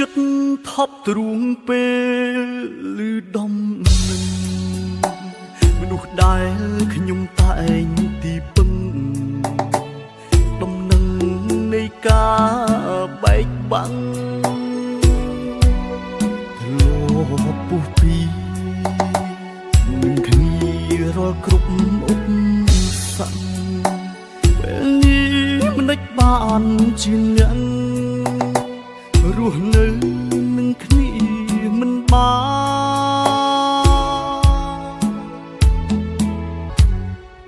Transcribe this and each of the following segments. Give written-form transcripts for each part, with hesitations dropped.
ចិត្តថប់ទ្រូងពេលឮដំនឹងមនុស្សដែលខ្ញុំតែងទីពឹងដំណឹងនៃការបែកបាំងលោពុះពីនឹងគ្នារាល់គ្រប់ឧបសគ្គពេលនេះមិនដេចបានជាអ្នករស់នៅនឹងគ្នាមិនបាន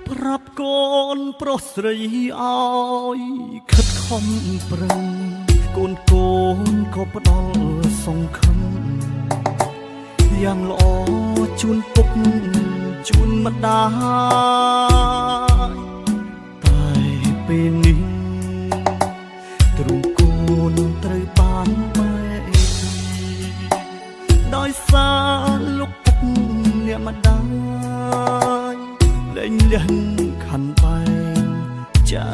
ប្រាប់កូនប្រុសស្រីឲ្យខិតខំប្រឹងកូនក៏ផ្ដល់សង្ឃឹមយ៉ាងល្អជូនពុកជូនម្ដាយតែពេលនេះទ្រូងកូនត្រូវបានបែកដោយសារលោកពុកអ្នកម្ដាយលែងលះខណ្ឌបែងចែ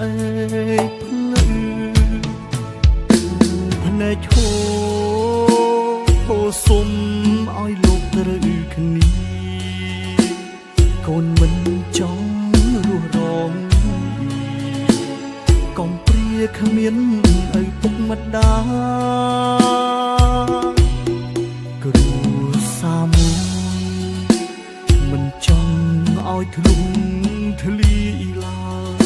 កភ្លឺភ្នែកហូសុំឲ្យលោកត្រូវគ្នាកូនមិនចង់រស់រងកុំព្រាគ្មានឪពុកម្ដាយគ្រួសារមួយមិនចង់ឲ្យធ្លុំធ្លាយឡើយ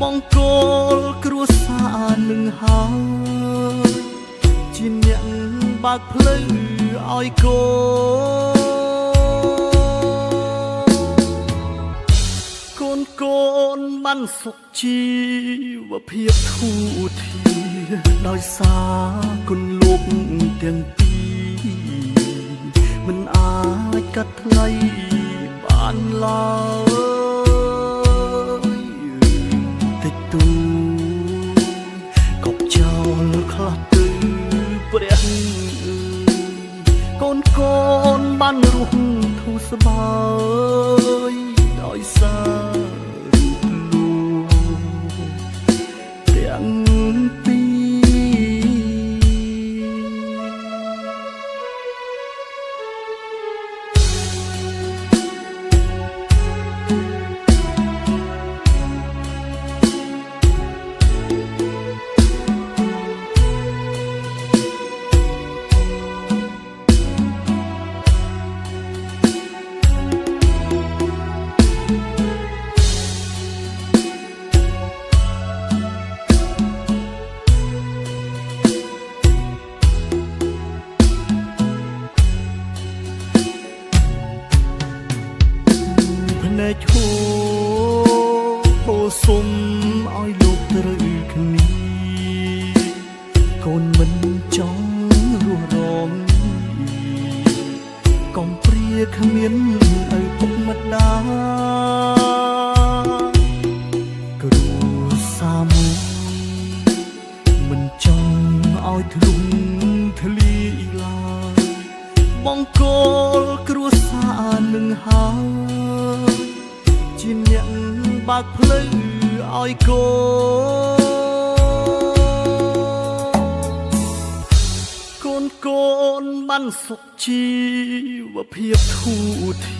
បងកូនគ្រួសារនឹងហើយជាអ្នកបើកផ្លូវឲ្យកូនបានសុខជីវភាពធូរធារដោយសារគុណលោកទាំងពីរមិនអាចកាត់ថ្លៃបានឡើយតិចតួកុំចោលខ្លះទៅព្រះកូនបានរស់ធូរស្បើយដោយសារភ្នែកហូសុំឲ្យលោកត្រូវគ្នាកូនមិនចង់រស់រងកុំព្រាគ្មានឪពុកម្ដាយគ្រួសារមួយមិនចង់ឲ្យធ្លុំធ្លាយឡើយបងកូនគ្រួសារនឹងហើយជាអ្នកបើកផ្លូវឲ្យកូនបានសុខជីវភាពធូរធា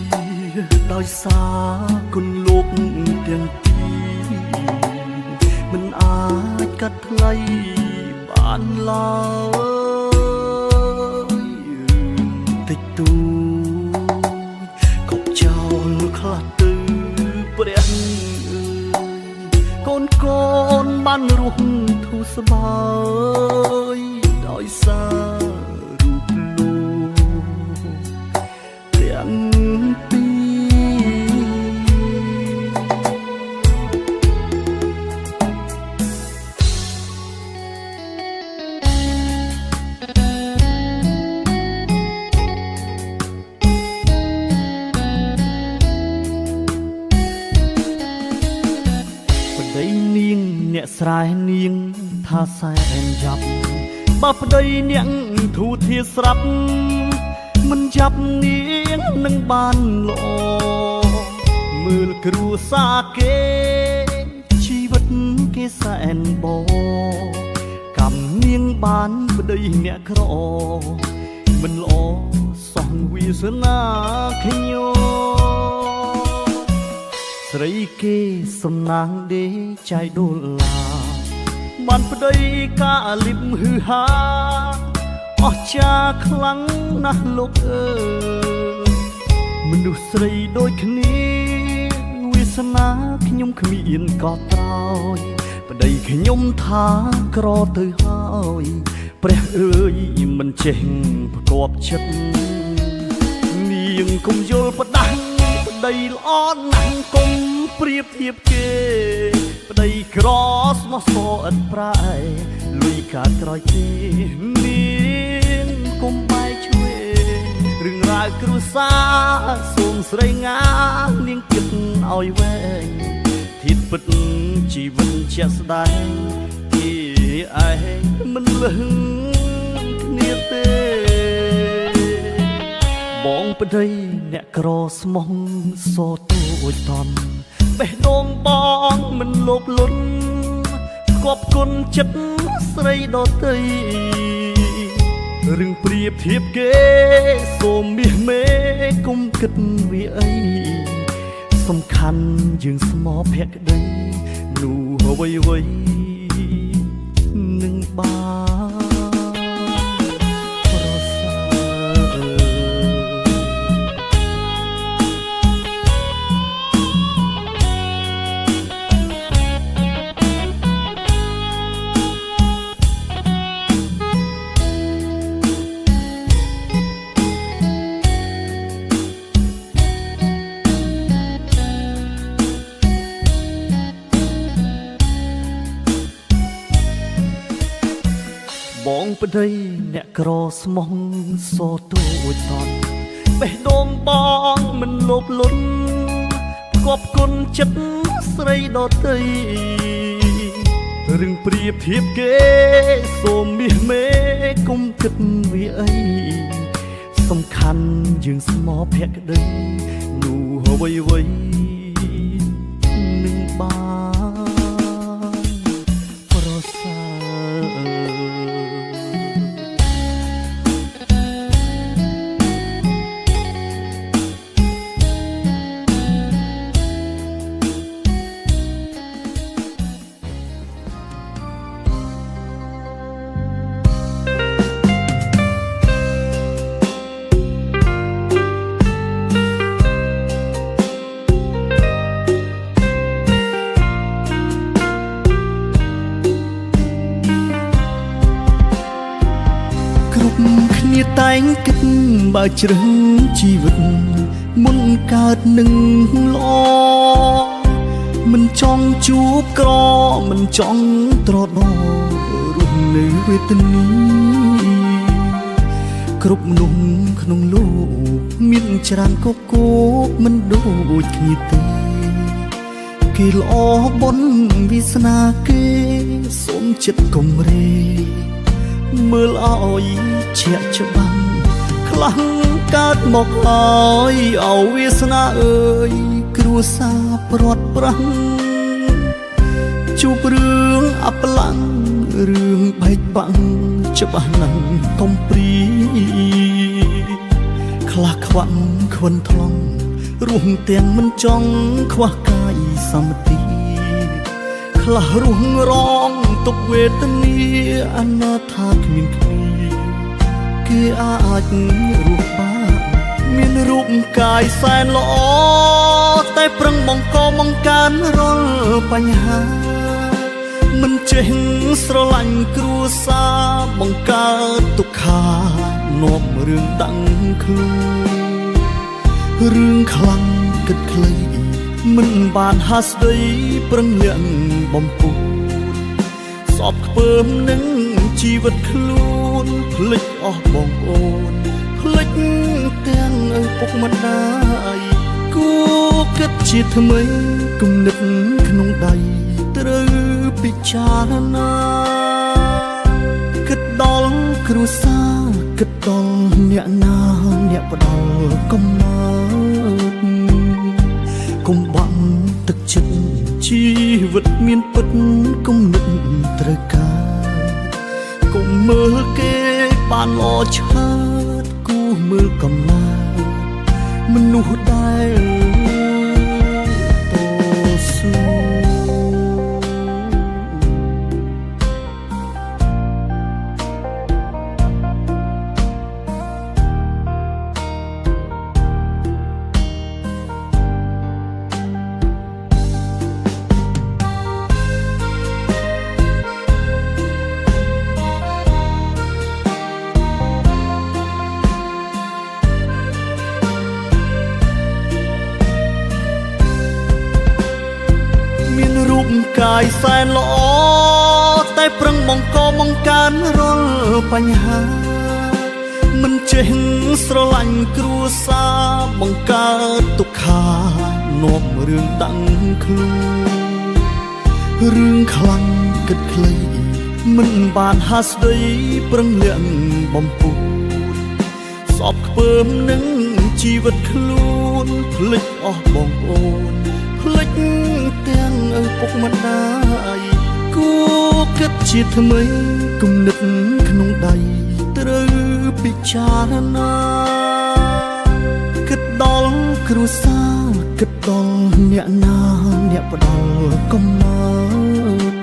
រដោយសារគុណលោកទាំងពីរមិនអាចកាត់ថ្លៃបានឡើយតិចតួកុំចោលខ្លះទៅព្រះកូនបានរស់ធូរស្បើយដោយសាររូបលោកទាំងពីរអ្នកស្រែនាងថាសែនចាប់បើប្តីនាងធូរធារស្រាប់មិនចាប់នាងនឹងបានល្អមើលគ្រួសារគេជីវិតគេសែនបកម្ម នាងបានប្តីអ្នកក្រមិនល្អសោះវាសនាខ្ញុំស្រីគេសំណាងដេចៃដុល្លារបានប្តីកាលិបហឺហាអស់ចាខ្លាំងណាស់លោកអើយមនុស្សស្រីដូចគ្នាវាសនាខ្ញុំគ្មានកត់ត្រើយប្តីខ្ញុំថាក្រទៅហើយព្រះអើយមិនចេះប្រកបចិត្តនាងកុំយល់ផ្ដាស់ប្តីល្អណាស់កុំប្រៀបធៀបគេប្តីក្រស្មោះសរឥតប្រែលុយកាត់ក្រោយទេនាងកុំបែកឆ្វេងរឿងរ៉ាវគ្រួសារសូមស្រីងានាងគិតឲ្យវែងធាតុពិតជីវិតជាក់ស្ដែងគេឯងមិនលឹងគ្នាទេបងប្តីអ្នកក្រស្មោះសរទូចតន់បេះដូងបងមិនលោភលន់ស្គប់គុណចិត្តស្រីដទៃរឿងប្រៀបធៀបគេសូមមាសមេកុំគិតវាអីសំខាន់យើងស្មោភក្តីនោះអ្វីនឹងបានប្រសើបងប្តីអ្នកក្រស្មោះសរទូចតន់បេះដូងបងមិនលោភលន់ស្គប់គុណចិត្តស្រីដទៃរឿងប្រៀបធៀបគេសូមមាសមេកុំគិតវាអីសំខាន់យើងស្មោភក្តីនោះអ្វីនឹងបានប្រសើរតែងគិតបើជ្រឹងជីវិតមុនកើតនឹងល្អមិនចង់ជួបក្រមិនចង់ត្រដររស់នៅវេទនាគ្រប់មនុស្សក្នុងលោកមានច្រើនកកោកមិនដូចគ្នាទេគេល្អបុណ្យវាសនាគេសូមចិត្តកុំរេមើលឲ្យជាក់ច្បាស់ខ្លាំងកើតមកហើយអោវាសនាអើយគ្រួសារព្រាត់ប្រាំងជួបរឿងអបឡាំងរឿងបែកបាំងច្បាស់ណាស់កំព្រីខ្លះខ្វាក់ខ្វិនថ្លង់រួមទាំងមិនចង់ខ្វះកាយសម្បត្តិខ្លះរស់រងទុកវេទនាអនាថាគ្មានគ្នាគេអាចរស់បានមានរូបកាយសែនល្អតែប្រឹងបង្កបង្កើនរាល់បញ្ហាមិនចេះស្រឡាញ់គ្រួសារបង្កើតទុក្ខានាំរឿងដឹងខ្លួនរឿងខ្លាំងគិតខ្លីមិនបានហាស្ដីប្រឹងលាក់បំពុលសពខ្ពើមនឹងជីវិតខ្លួនភ្លេចអស់បងប្អូនភ្លេចទាំងឪពុកម្ដាយគួរគិតជាថ្មីគំនិតក្នុងដៃត្រូវពិចារណាគិតដល់គ្រួសារគិតដល់អ្នកណាអ្នកផ្ដល់កំណើតកុំបាក់ទឹកចិត្តជីវិតមានពិតគំនិតត្រូវការ មើលគេបានល្អឆើតគូមើលកំណាមនុស្សដែលតស៊ូកាយសែនល្អតែប្រឹងបង្កបង្កើនរាល់បញ្ហាមិនចេះស្រឡាញ់គ្រួសារបង្កើតទុក្ខានាំរឿងដាំងខ្លួនរឿងខ្លាំងគិតខ្លីមិនបានហាស្ដីប្រឹងលាក់បំពុលសពខ្ពើមនឹងជីវិតខ្លួនភ្លេចអស់បងប្អូនភ្លេចទាំងឪពុកម្ដាយគួរគិតជាថ្មីគំនិតក្នុងដៃត្រូវពិចារណាគិតដល់គ្រួសារគិតដល់អ្នកណាអ្នកផ្ដល់កំណើត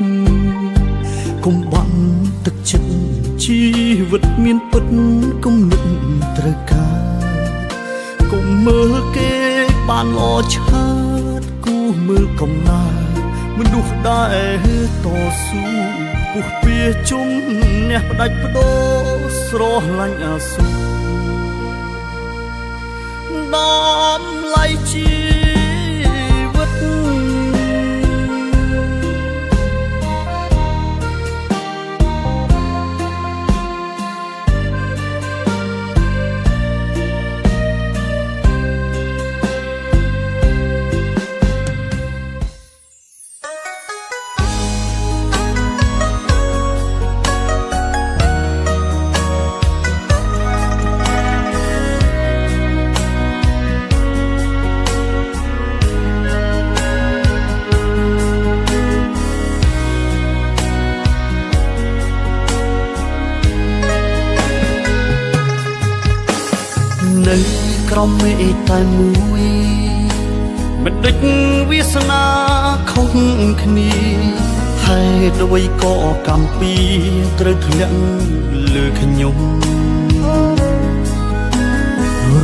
កុំបាក់ទឹកចិត្តជីវិតមានពិតគំនិតត្រូវការកុំមើលគេបានល្អឆើតគូមើលកំណាមនុស្សដែលតស៊ូពុះពៀជុំអ្នកផ្ដាច់បដោស្រឡាញ់អាស៊ូដំឡៃជីវិតនៅក្រំមេតែមួយមិនដេចវាសនាខុសគ្នាហេតុអ្វីក៏កម្មពីត្រូវធ្លាក់លើខ្ញុំ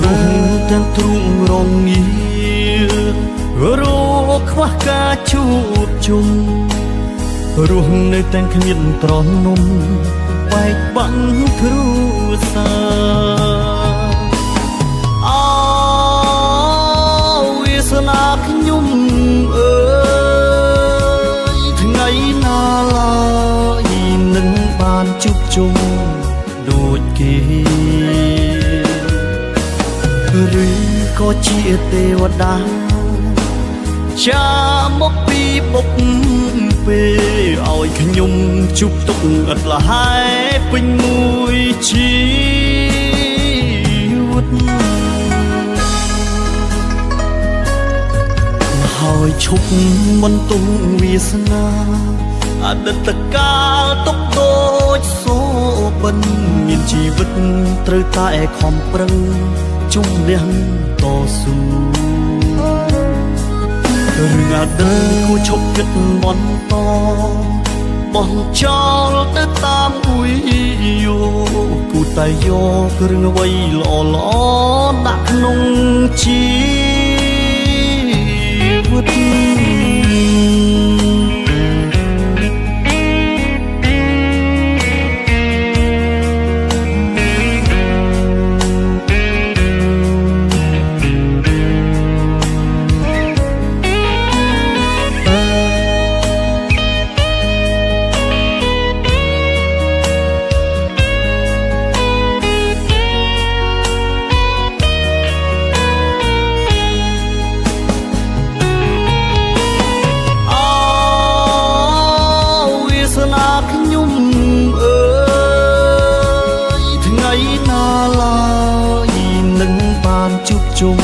រងទាំងទ្រូងរងងាររកខ្វះការជួបជុំរស់នៅទាំងគ្មានត្រនំបែកបាក់គ្រួសារណាខ្ញុំអើយថ្ងៃណាឡើយនឹងបានជួបជុំដូចគេឬក៏ជាទេវតាចាមកពីបុកពេលឲ្យខ្ញុំជួបទុកឥតលហែពេញមួយជីវិតហើយឈប់មិនទុំវាសនាអតីតកាលទុកដូចសូបិនមានជីវិតត្រូវតែខំប្រឹងជំនះតស៊ូរឿងអតីតគួរឈប់គិតបន្តបោះចោលទៅតាមអ៊ុយយោគូតែយករឿងអ្វីល្អៗដាក់ក្នុងជីវិតខ្ញុំអើយថ្ងៃណាឡើយនឹងបានជួបជុំ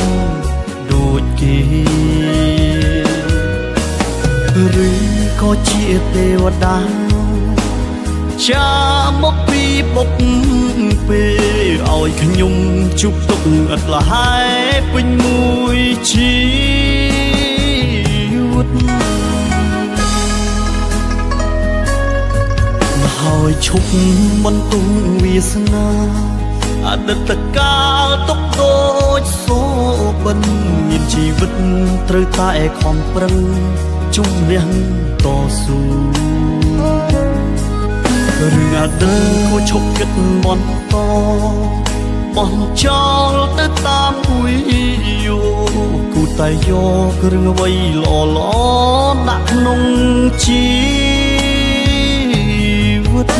ដូចគេឬក៏ជាទេវតាច ចាមកពីបុកពេលឲ្យខ្ញុំជប់ទុកឥតលហើយពេញមួយជីវិតហើយឈប់មិនទុំវាសនាអតីតកាលទុកដូចសូបិនមានជីវិតត្រូវតែខំប្រឹងជំនះតស៊ូរឿងអតីតក៏ឈប់គិតបន្តបោះចោលទៅតាមអ៊ុយយោគូតែយករឿងអ្វីល្អៗដាក់ក្នុងជីវិត